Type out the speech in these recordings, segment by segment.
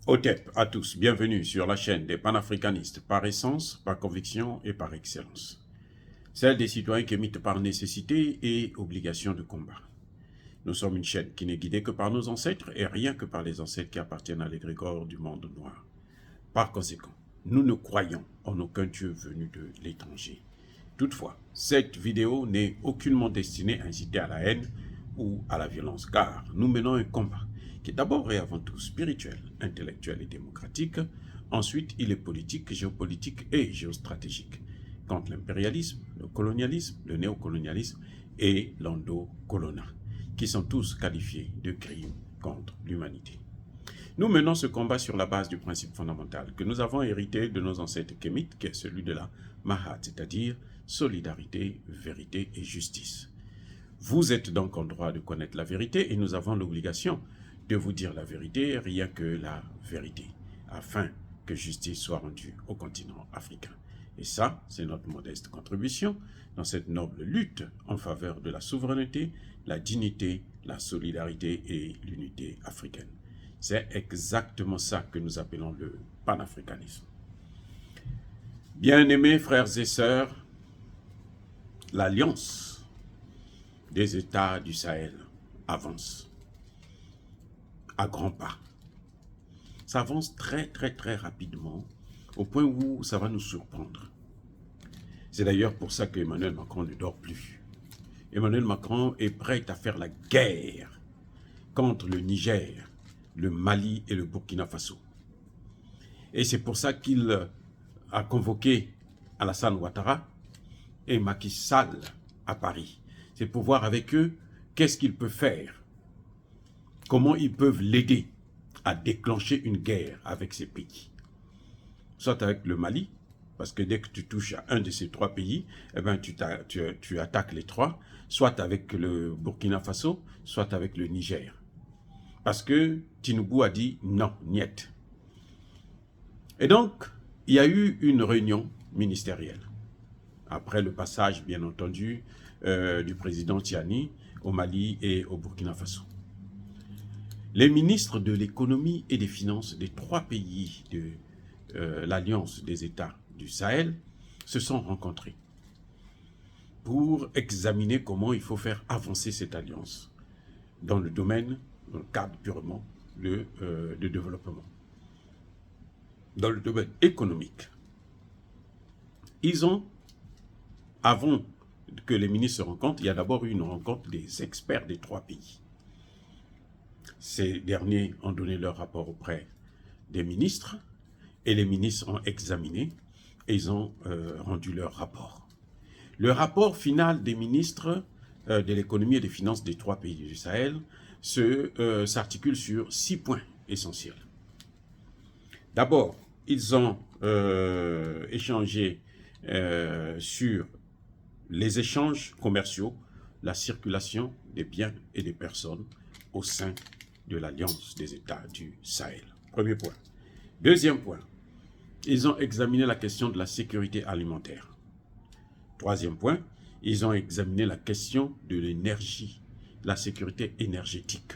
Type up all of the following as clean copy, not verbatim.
OTEP à tous, bienvenue sur la chaîne des panafricanistes par essence, par conviction et par excellence. Celle des citoyens qui émitent par nécessité et obligation de combat. Nous sommes une chaîne qui n'est guidée que par nos ancêtres et rien que par les ancêtres qui appartiennent à l'égrégore du monde noir. Par conséquent, nous ne croyons en aucun Dieu venu de l'étranger. Toutefois, cette vidéo n'est aucunement destinée à inciter à la haine ou à la violence, car nous menons un combat qui est d'abord et avant tout spirituel, intellectuel et démocratique. Ensuite, il est politique, géopolitique et géostratégique, contre l'impérialisme, le colonialisme, le néocolonialisme et l'endocolonat, qui sont tous qualifiés de crimes contre l'humanité. Nous menons ce combat sur la base du principe fondamental que nous avons hérité de nos ancêtres kémites, qui est celui de la Mahat, c'est-à-dire solidarité, vérité et justice. Vous êtes donc en droit de connaître la vérité et nous avons l'obligation de vous dire la vérité, rien que la vérité, afin que justice soit rendue au continent africain. Et ça, c'est notre modeste contribution dans cette noble lutte en faveur de la souveraineté, la dignité, la solidarité et l'unité africaine. C'est exactement ça que nous appelons le panafricanisme. Bien-aimés frères et sœurs, l'alliance des États du Sahel avance à grands pas. Ça avance très rapidement, au point où ça va nous surprendre. C'est d'ailleurs pour ça qu'Emmanuel Macron ne dort plus. Emmanuel Macron est prêt à faire la guerre contre le Niger, le Mali et le Burkina Faso. Et c'est pour ça qu'il a convoqué Alassane Ouattara et Macky Sall à Paris. C'est pour voir avec eux qu'est-ce qu'ils peuvent faire, comment ils peuvent l'aider à déclencher une guerre avec ces pays. Soit avec le Mali, parce que dès que tu touches à un de ces trois pays, eh ben tu attaques les trois, soit avec le Burkina Faso, soit avec le Niger. Parce que Tinubu a dit non, niet. Et donc, il y a eu une réunion ministérielle, après le passage, bien entendu, du président Tiani au Mali et au Burkina Faso. Les ministres de l'économie et des finances des trois pays de l'Alliance des États du Sahel se sont rencontrés pour examiner comment il faut faire avancer cette alliance dans le domaine, dans le cadre purement de développement. Dans le domaine économique, ils ont, avant que les ministres se rencontrent, il y a d'abord eu une rencontre des experts des trois pays. Ces derniers ont donné leur rapport auprès des ministres et les ministres ont examiné et ils ont rendu leur rapport. Le rapport final des ministres de l'économie et des finances des trois pays du Sahel s'articule sur 6 points essentiels. D'abord, ils ont échangé sur les échanges commerciaux, la circulation des biens et des personnes au sein de l'Alliance des États du Sahel. Premier point. Deuxième point, ils ont examiné la question de la sécurité alimentaire. Troisième point, ils ont examiné la question de l'énergie, la sécurité énergétique.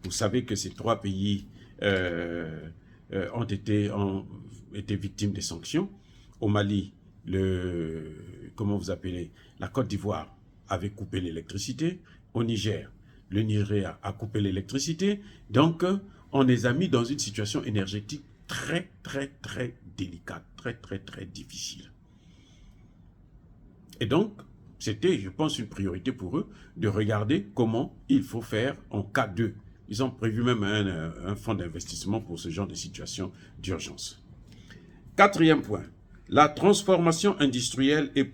Vous savez que ces trois pays ont été victimes des sanctions. Au Mali, la Côte d'Ivoire avait coupé l'électricité. Au Niger, le Nigeria a coupé l'électricité. Donc, on les a mis dans une situation énergétique très délicate, très difficile. Et donc, c'était, je pense, une priorité pour eux de regarder comment il faut faire en cas de. Ils ont prévu même un fonds d'investissement pour ce genre de situation d'urgence. Quatrième point, la transformation industrielle et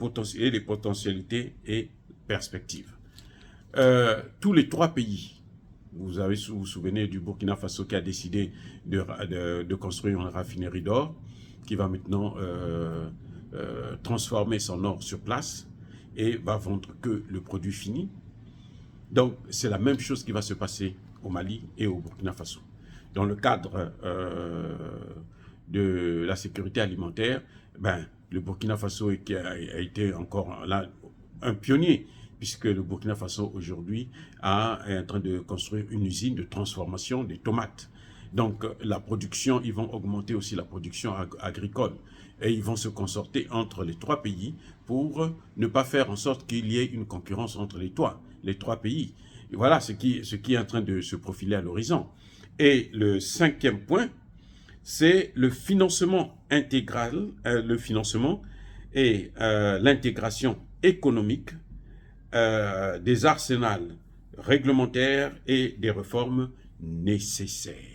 les potentialités et perspectives. Tous les trois pays, vous vous souvenez du Burkina Faso qui a décidé de construire une raffinerie d'or qui va maintenant transformer son or sur place et va vendre que le produit fini. Donc, c'est la même chose qui va se passer au Mali et au Burkina Faso. Dans le cadre de la sécurité alimentaire, le Burkina Faso a été encore là un pionnier, puisque le Burkina Faso aujourd'hui est en train de construire une usine de transformation des tomates. Donc, la production, ils vont augmenter aussi la production agricole. Et ils vont se concerter entre les 3 pays pour ne pas faire en sorte qu'il y ait une concurrence entre les 3 pays. Et voilà ce qui est en train de se profiler à l'horizon. Et le 5e point, c'est le financement intégral, le financement et l'intégration économique des arsenals réglementaires et des réformes nécessaires.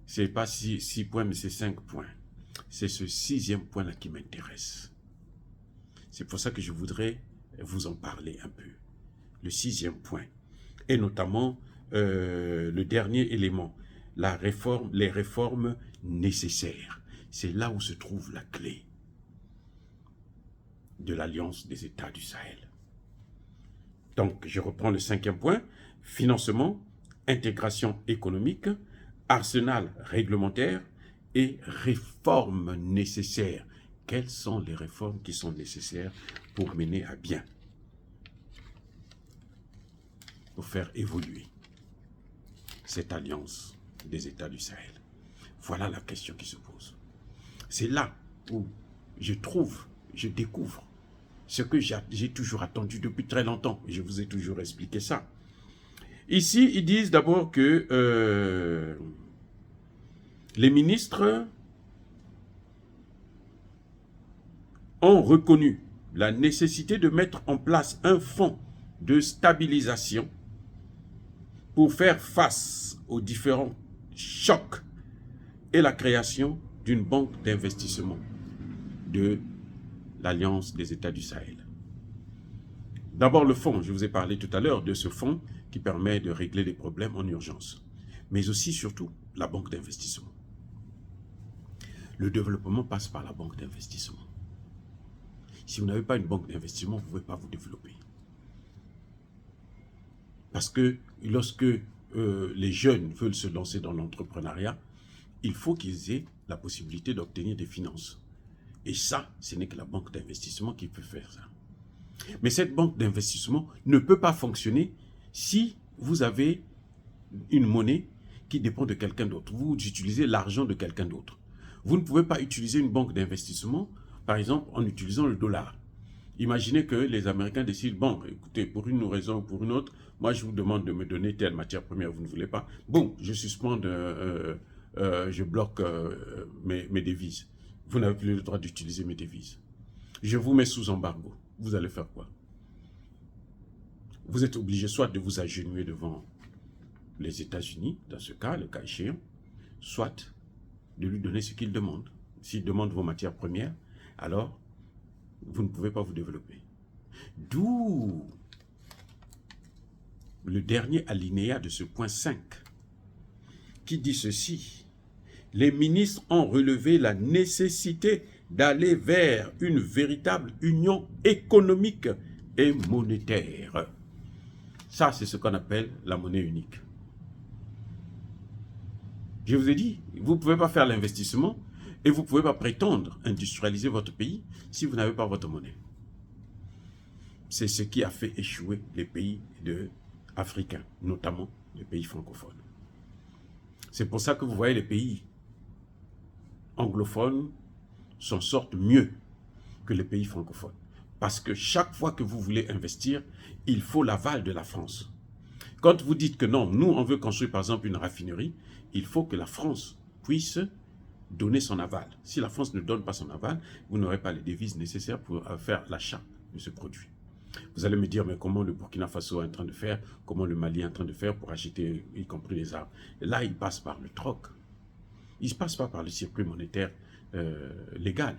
Ce n'est pas 6 points, mais c'est 5 points. C'est ce 6e point-là qui m'intéresse. C'est pour ça que je voudrais vous en parler un peu. Le 6e point. Et notamment, le dernier élément, les réformes nécessaires. C'est là où se trouve la clé de l'Alliance des États du Sahel. Donc, je reprends le 5e point. Financement, intégration économique, arsenal réglementaire et réformes nécessaires. Quelles sont les réformes qui sont nécessaires pour mener à bien, pour faire évoluer cette alliance des États du Sahel? Voilà la question qui se pose. C'est là où je découvre ce que j'ai toujours attendu depuis très longtemps. Et je vous ai toujours expliqué ça. Ici, ils disent d'abord que les ministres ont reconnu la nécessité de mettre en place un fonds de stabilisation pour faire face aux différents chocs et la création d'une banque d'investissement de l'Alliance des États du Sahel. D'abord le fonds, je vous ai parlé tout à l'heure de ce fonds qui permet de régler les problèmes en urgence, mais aussi surtout la banque d'investissement. Le développement passe par la banque d'investissement. Si vous n'avez pas une banque d'investissement, vous ne pouvez pas vous développer. Parce que lorsque les jeunes veulent se lancer dans l'entrepreneuriat, il faut qu'ils aient la possibilité d'obtenir des finances. Et ça, ce n'est que la banque d'investissement qui peut faire ça. Mais cette banque d'investissement ne peut pas fonctionner si vous avez une monnaie qui dépend de quelqu'un d'autre. Vous utilisez l'argent de quelqu'un d'autre. Vous ne pouvez pas utiliser une banque d'investissement, par exemple, en utilisant le dollar. Imaginez que les Américains décident, bon, écoutez, pour une raison ou pour une autre, moi je vous demande de me donner telle matière première, vous ne voulez pas. Bon, je suspends, je bloque mes devises. Vous n'avez plus le droit d'utiliser mes devises. Je vous mets sous embargo. Vous allez faire quoi? Vous êtes obligé soit de vous agenouiller devant les États-Unis, dans ce cas, le cas échéant, soit de lui donner ce qu'il demande. S'il demande vos matières premières, alors vous ne pouvez pas vous développer. D'où le dernier alinéa de ce point 5 qui dit ceci. Les ministres ont relevé la nécessité d'aller vers une véritable union économique et monétaire. Ça, c'est ce qu'on appelle la monnaie unique. Je vous ai dit, vous ne pouvez pas faire l'investissement et vous ne pouvez pas prétendre industrialiser votre pays si vous n'avez pas votre monnaie. C'est ce qui a fait échouer les pays africains, notamment les pays francophones. C'est pour ça que vous voyez les pays anglophones s'en sortent mieux que les pays francophones. Parce que chaque fois que vous voulez investir, il faut l'aval de la France. Quand vous dites que non, nous on veut construire par exemple une raffinerie, il faut que la France puisse donner son aval. Si la France ne donne pas son aval, vous n'aurez pas les devises nécessaires pour faire l'achat de ce produit. Vous allez me dire, mais comment le Burkina Faso est en train de faire, comment le Mali est en train de faire pour acheter, y compris les armes. Et là, il passe par le troc. Il ne passe pas par le circuit monétaire légal.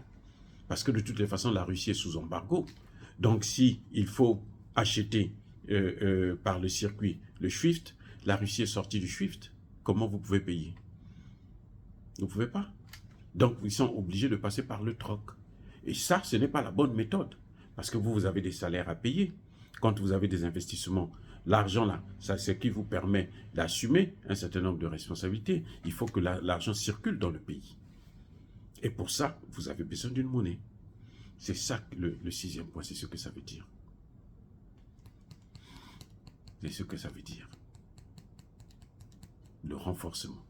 Parce que de toutes les façons, la Russie est sous embargo. Donc, si il faut acheter par le circuit le SWIFT, la Russie est sortie du SWIFT, comment vous pouvez payer? Vous ne pouvez pas. Donc, ils sont obligés de passer par le troc. Et ça, ce n'est pas la bonne méthode. Parce que vous avez des salaires à payer. Quand vous avez des investissements, l'argent là, c'est ce qui vous permet d'assumer un certain nombre de responsabilités. Il faut que l'argent circule dans le pays. Et pour ça, vous avez besoin d'une monnaie. C'est ça le 6e point, c'est ce que ça veut dire. C'est ce que ça veut dire. Le renforcement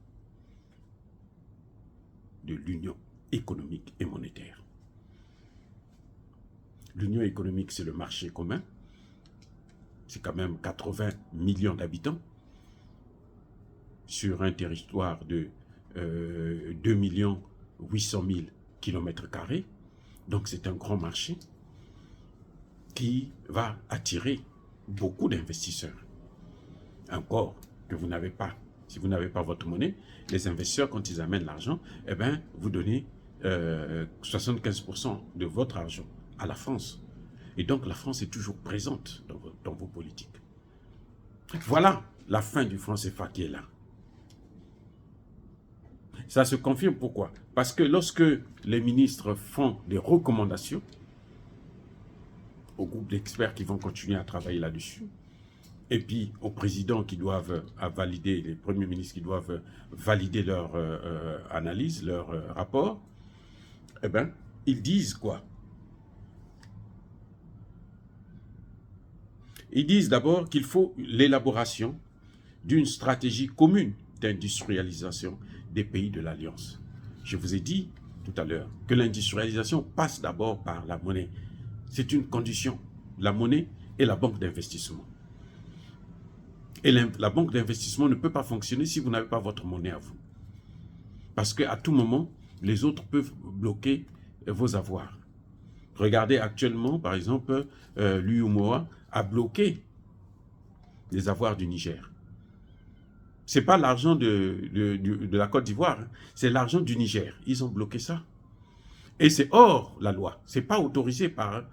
de l'Union économique et monétaire. L'Union économique, c'est le marché commun. C'est quand même 80 millions d'habitants sur un territoire de 2 800 000 km². Donc c'est un grand marché qui va attirer beaucoup d'investisseurs. Encore que vous n'avez pas, si vous n'avez pas votre monnaie, les investisseurs, quand ils amènent l'argent, eh bien, vous donnez 75% de votre argent à la France. Et donc la France est toujours présente dans vos politiques. Voilà la fin du franc CFA qui est là. Ça se confirme pourquoi? Parce que lorsque les ministres font des recommandations au groupe d'experts qui vont continuer à travailler là-dessus, et puis aux présidents qui doivent valider, les premiers ministres qui doivent valider leur analyse, leur rapport, eh bien, ils disent quoi? Ils disent d'abord qu'il faut l'élaboration d'une stratégie commune d'industrialisation des pays de l'Alliance. Je vous ai dit tout à l'heure que l'industrialisation passe d'abord par la monnaie. C'est une condition, la monnaie et la banque d'investissement. Et la banque d'investissement ne peut pas fonctionner si vous n'avez pas votre monnaie à vous. Parce qu'à tout moment, les autres peuvent bloquer vos avoirs. Regardez actuellement, par exemple, l'UEMOA a bloqué les avoirs du Niger. Ce n'est pas l'argent de la Côte d'Ivoire, hein, c'est l'argent du Niger. Ils ont bloqué ça. Et c'est hors la loi. Ce n'est pas autorisé par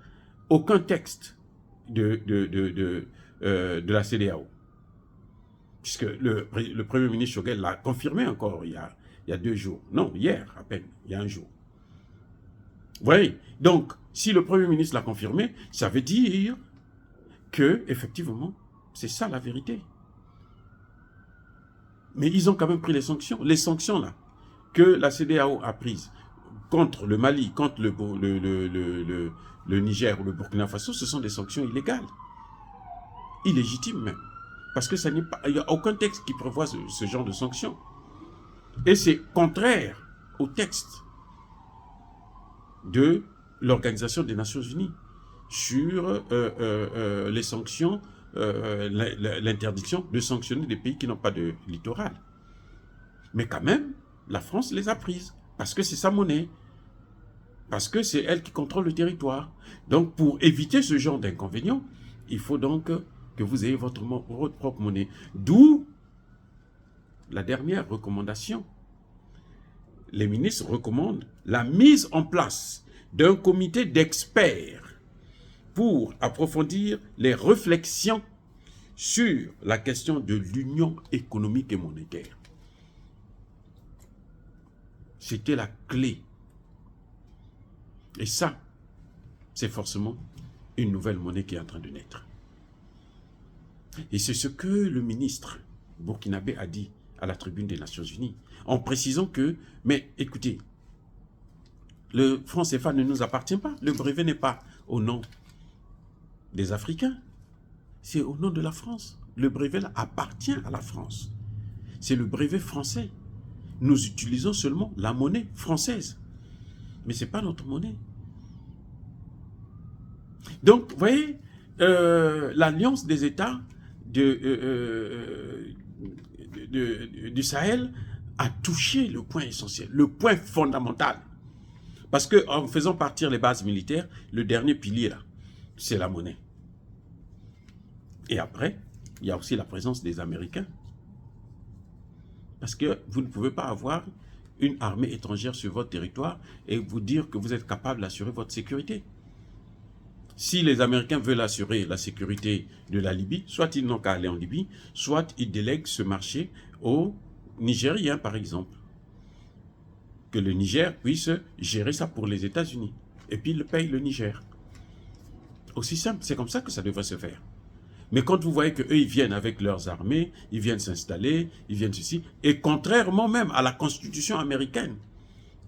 aucun texte de la CEDEAO. Puisque le Premier ministre Choguel l'a confirmé encore il y a 2 jours. Non, hier à peine, il y a 1 jour. Vous voyez? Donc, si le Premier ministre l'a confirmé, ça veut dire que, effectivement, c'est ça la vérité. Mais ils ont quand même pris les sanctions. Les sanctions, là, que la CEDEAO a prises contre le Mali, contre le Niger ou le Burkina Faso, ce sont des sanctions illégales. Illégitimes même. Parce que il n'y a aucun texte qui prévoit ce genre de sanctions. Et c'est contraire au texte de l'Organisation des Nations Unies sur les sanctions, l'interdiction de sanctionner des pays qui n'ont pas de littoral. Mais quand même, la France les a prises, parce que c'est sa monnaie, parce que c'est elle qui contrôle le territoire. Donc, pour éviter ce genre d'inconvénients, il faut donc que vous ayez votre propre monnaie. D'où la dernière recommandation. Les ministres recommandent la mise en place d'un comité d'experts pour approfondir les réflexions sur la question de l'union économique et monétaire. C'était la clé. Et ça, c'est forcément une nouvelle monnaie qui est en train de naître. Et c'est ce que le ministre burkinabé a dit à la tribune des Nations Unies, en précisant que, mais écoutez, le franc CFA ne nous appartient pas. Le brevet n'est pas au nom des Africains, c'est au nom de la France. Le brevet là, appartient à la France. C'est le brevet français. Nous utilisons seulement la monnaie française. Mais ce n'est pas notre monnaie. Donc, vous voyez, l'alliance des États du Sahel a touché le point essentiel, le point fondamental. Parce qu'en faisant partir les bases militaires, le dernier pilier, là, c'est la monnaie. Et après, il y a aussi la présence des Américains. Parce que vous ne pouvez pas avoir une armée étrangère sur votre territoire et vous dire que vous êtes capable d'assurer votre sécurité. Si les Américains veulent assurer la sécurité de la Libye, soit ils n'ont qu'à aller en Libye, soit ils délèguent ce marché aux Nigériens, par exemple. Que le Niger puisse gérer ça pour les États-Unis. Et puis, ils le payent le Niger. Aussi simple, c'est comme ça que ça devrait se faire. Mais quand vous voyez qu'eux, ils viennent avec leurs armées, ils viennent s'installer, ils viennent ceci, et contrairement même à la Constitution américaine,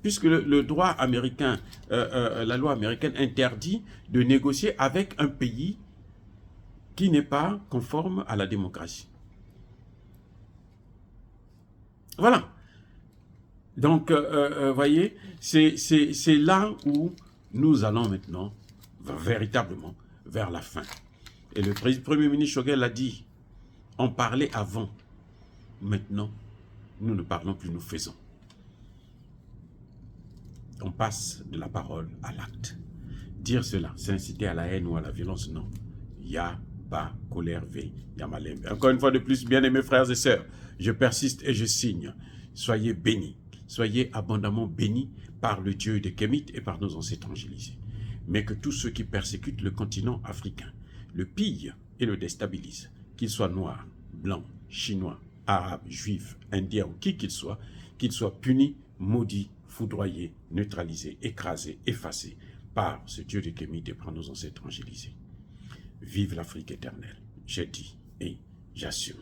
puisque le droit américain, la loi américaine interdit de négocier avec un pays qui n'est pas conforme à la démocratie. Voilà. Donc, voyez, c'est là où nous allons maintenant véritablement vers la fin. Et le Premier ministre Choguel a dit, on parlait avant, maintenant, nous ne parlons plus, nous faisons. On passe de la parole à l'acte. Dire cela, c'est inciter à la haine ou à la violence, non. Ya, ba, colère, ve, yamalem. Encore une fois de plus, bien-aimés frères et sœurs, je persiste et je signe. Soyez bénis, soyez abondamment bénis par le Dieu de Kémite et par nos ancêtres angélisés. Mais que tous ceux qui persécutent le continent africain, le pillent et le déstabilisent, qu'ils soient noirs, blancs, chinois, arabes, juifs, indiens ou qui qu'ils soient punis, maudits, foudroyés, neutralisés, écrasés, effacés par ce Dieu de Kémite et par nos ancêtres angélisés. Vive l'Afrique éternelle, j'ai dit et j'assume.